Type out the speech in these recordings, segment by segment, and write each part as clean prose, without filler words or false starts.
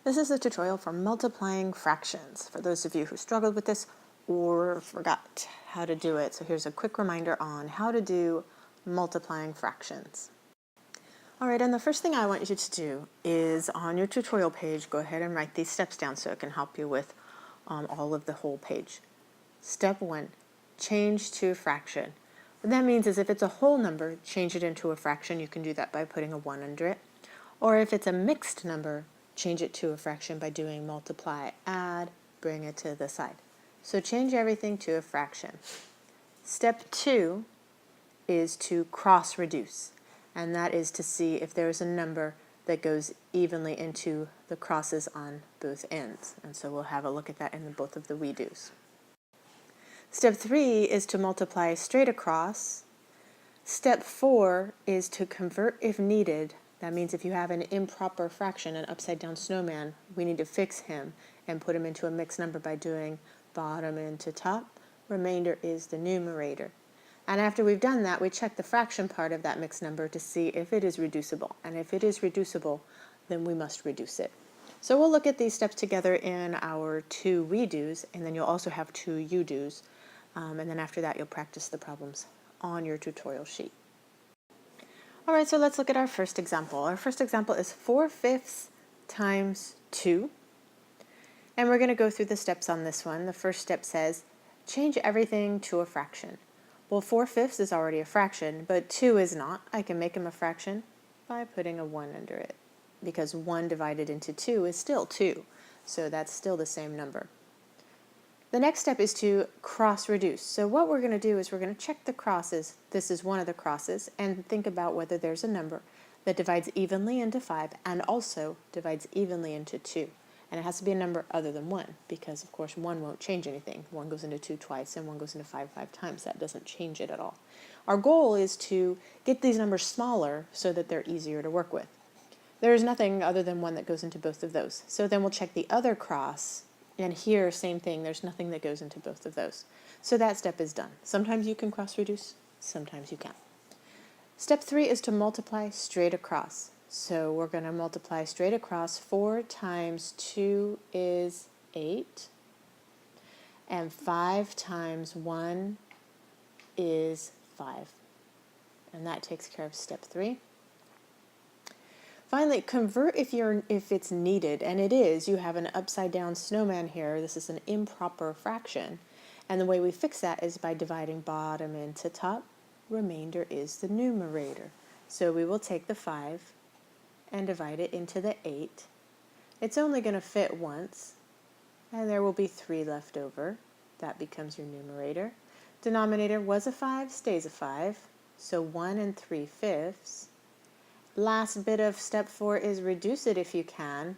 This is a tutorial for multiplying fractions, for those of you who struggled with this or forgot how to do it. So here's a quick reminder on how to do multiplying fractions. All right, and the first thing I want you to do is on your tutorial page, go ahead and write these steps down so it can help you with all of the whole page. Step 1, change to a fraction. What that means is if it's a whole number, change it into a fraction. You can do that by putting a 1 under it. Or if it's a mixed number, change it to a fraction by doing multiply, add, bring it to the side. So change everything to a fraction. Step 2 is to cross reduce, and that is to see if there is a number that goes evenly into the crosses on both ends. And so we'll have a look at that in both of the we do's. Step 3 is to multiply straight across. Step 4 is to convert if needed. That means if you have an improper fraction, an upside down snowman, we need to fix him and put him into a mixed number by doing bottom into top. Remainder is the numerator. And after we've done that, we check the fraction part of that mixed number to see if it is reducible. And if it is reducible, then we must reduce it. So we'll look at these steps together in our 2 we do's, and then you'll also have 2 you do's. And then after that, you'll practice the problems on your tutorial sheet. All right, so let's look at our first example. Our first example is 4/5 times 2. And we're going to go through the steps on this one. The first step says, change everything to a fraction. Well, 4/5 is already a fraction, but 2 is not. I can make him a fraction by putting a 1 under it, because 1 divided into 2 is still 2. So that's still the same number. The next step is to cross reduce. So what we're going to do is we're going to check the crosses. This is one of the crosses, and think about whether there's a number that divides evenly into 5 and also divides evenly into 2. And it has to be a number other than 1, because of course 1 won't change anything. 1 goes into 2 twice and 1 goes into 5 times. That doesn't change it at all. Our goal is to get these numbers smaller so that they're easier to work with. There is nothing other than 1 that goes into both of those. So then we'll check the other cross. And here, same thing, there's nothing that goes into both of those. So that step is done. Sometimes you can cross-reduce, sometimes you can't. Step 3 is to multiply straight across. So we're going to multiply straight across. 4 times 2 is 8. And 5 times 1 is 5. And that takes care of step 3. Finally, convert if it's needed, and it is. You have an upside down snowman here. This is an improper fraction. And the way we fix that is by dividing bottom into top. Remainder is the numerator. So we will take the 5 and divide it into the 8. It's only going to fit once, and there will be 3 left over. That becomes your numerator. Denominator was a 5, stays a 5. So 1 3/5. Last bit of step 4 is reduce it if you can.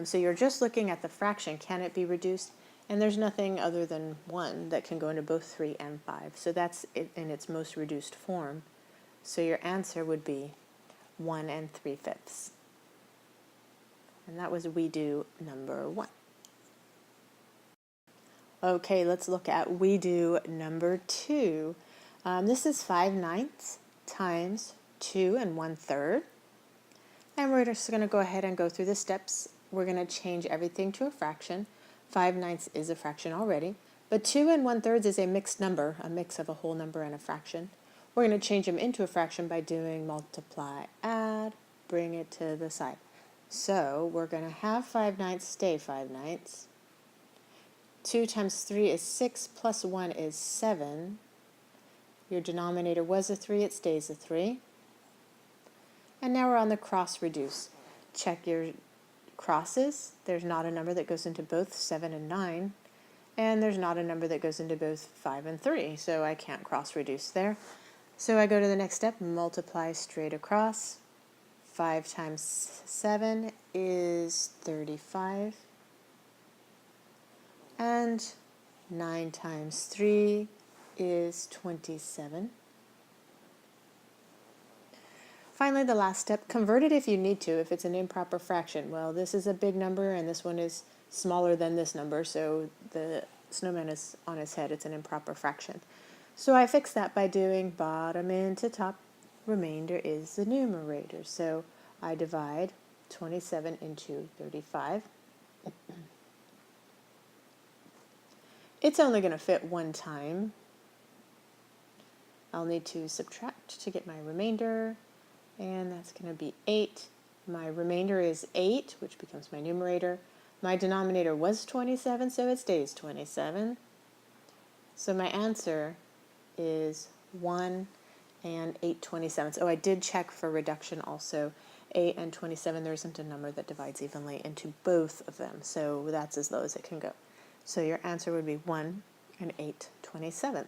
So you're just looking at the fraction. Can it be reduced? And there's nothing other than 1 that can go into both 3 and 5. So that's it in its most reduced form. So your answer would be 1 3/5. And that was we do number 1. Okay, let's look at we do number 2. This is 5/9 times 2 1/3. And we're just going to go ahead and go through the steps. We're going to change everything to a fraction. 5/9 is a fraction already, but 2 1/3 is a mixed number, a mix of a whole number and a fraction. We're going to change them into a fraction by doing multiply, add, bring it to the side. So we're going to have 5/9 stay 5/9. 2 times 3 is 6 plus 1 is 7. Your denominator was a 3, it stays a 3. And now we're on the cross reduce. Check your crosses. There's not a number that goes into both 7 and 9. And there's not a number that goes into both 5 and 3. So I can't cross reduce there. So I go to the next step, multiply straight across. 5 times 7 is 35. And 9 times 3 is 27. Finally, the last step, convert it if you need to, if it's an improper fraction. Well, this is a big number, and this one is smaller than this number, so the snowman is on his head. It's an improper fraction. So I fix that by doing bottom into top. Remainder is the numerator. So I divide 27 into 35. It's only going to fit one time. I'll need to subtract to get my remainder, and that's going to be 8. My remainder is 8, which becomes my numerator. My denominator was 27, so it stays 27. So my answer is 1 and 8/27. Oh, I did check for reduction also. 8 and 27, there isn't a number that divides evenly into both of them, so that's as low as it can go. So your answer would be 1 and 8/27.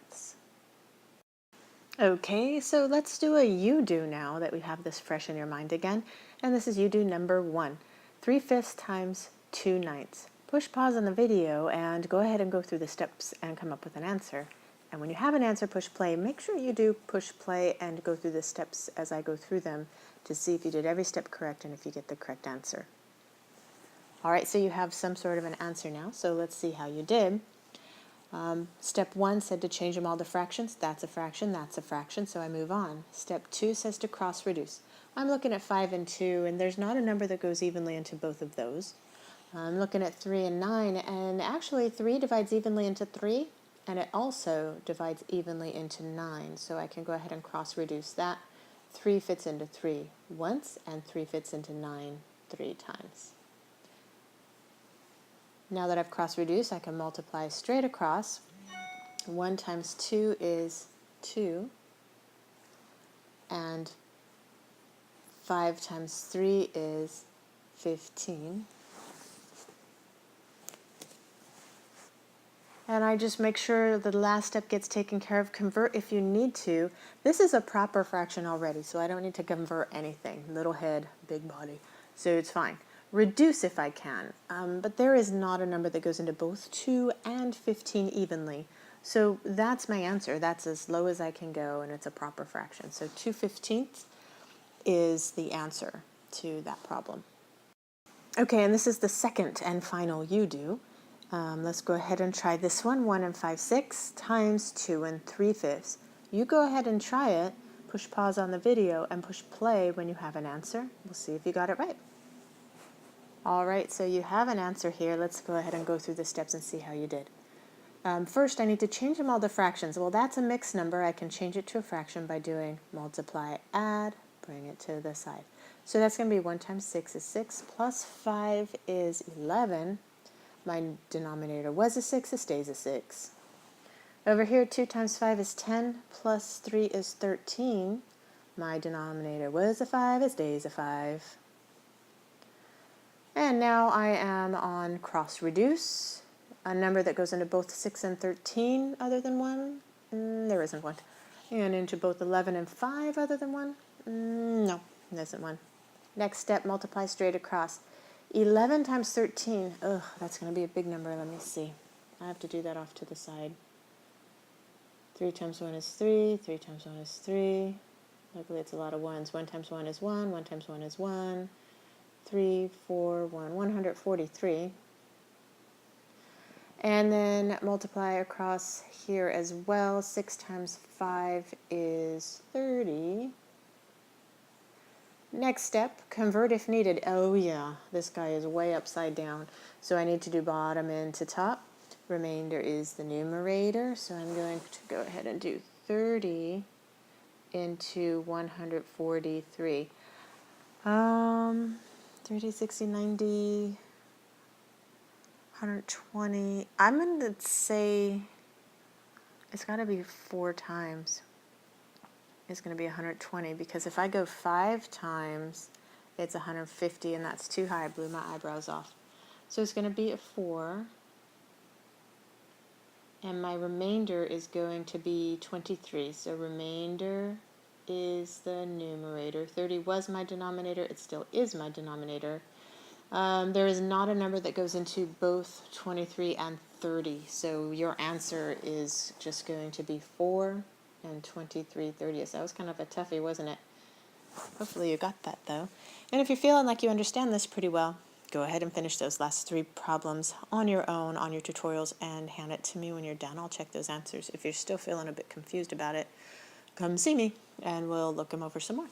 Okay, so let's do a you do now that we have this fresh in your mind again. And this is you do number 1, 3/5 times 2/9. Push pause on the video and go ahead and go through the steps and come up with an answer. And when you have an answer, push play. Make sure you do push play and go through the steps as I go through them to see if you did every step correct and if you get the correct answer. All right, so you have some sort of an answer now, so let's see how you did. Step 1 said to change them all to fractions. That's a fraction, so I move on. Step 2 says to cross reduce. I'm looking at 5 and 2, and there's not a number that goes evenly into both of those. I'm looking at 3 and 9, and actually 3 divides evenly into 3, and it also divides evenly into 9, so I can go ahead and cross reduce that. 3 fits into 3 once, and 3 fits into 9 3 times. Now that I've cross-reduced, I can multiply straight across. 1 times 2 is 2, and 5 times 3 is 15. And I just make sure the last step gets taken care of. Convert if you need to. This is a proper fraction already, so I don't need to convert anything. Little head, big body, so it's fine. Reduce if I can, but there is not a number that goes into both 2 and 15 evenly. So that's my answer. That's as low as I can go, and it's a proper fraction. So 2/15 is the answer to that problem. Okay, and this is the second and final you do. Let's go ahead and try this one. 1 and 5/6 times 2 and 3/5. You go ahead and try it. Push pause on the video and push play when you have an answer. We'll see if you got it right. All right, so you have an answer here. Let's go ahead and go through the steps and see how you did. First, I need to change them all to fractions. Well, that's a mixed number. I can change it to a fraction by doing multiply, add, bring it to the side. So that's going to be 1 times 6 is 6, plus 5 is 11. My denominator was a 6, it stays a 6. Over here, 2 times 5 is 10, plus 3 is 13. My denominator was a 5, it stays a 5. And now I am on cross reduce, a number that goes into both 6 and 13 other than 1. There isn't one. And into both 11 and 5 other than 1. No, there isn't one. Next step, multiply straight across. 11 times 13. Ugh, that's going to be a big number. Let me see. I have to do that off to the side. 3 times 1 is 3. 3 times 1 is 3. Luckily, it's a lot of ones. 1 times 1 is 1. 1 times 1 is 1. 3, 4, 1, 143. And then multiply across here as well. 6 times 5 is 30. Next step, convert if needed. Oh yeah, this guy is way upside down. So I need to do bottom into top. Remainder is the numerator. So I'm going to go ahead and do 30 into 143. 30, 60, 90, 120. I'm going to say it's got to be 4 times. It's going to be 120 because if I go 5 times, it's 150, and that's too high. I blew my eyebrows off. So it's going to be a 4. And my remainder is going to be 23. So remainder is the numerator. 30 was my denominator. It still is my denominator. There is not a number that goes into both 23 and 30. So your answer is just going to be 4 and 23/30. That was kind of a toughie, wasn't it? Hopefully you got that, though. And if you're feeling like you understand this pretty well, go ahead and finish those last 3 problems on your own, on your tutorials, and hand it to me when you're done. I'll check those answers. If you're still feeling a bit confused about it, come see me, and we'll look them over some more.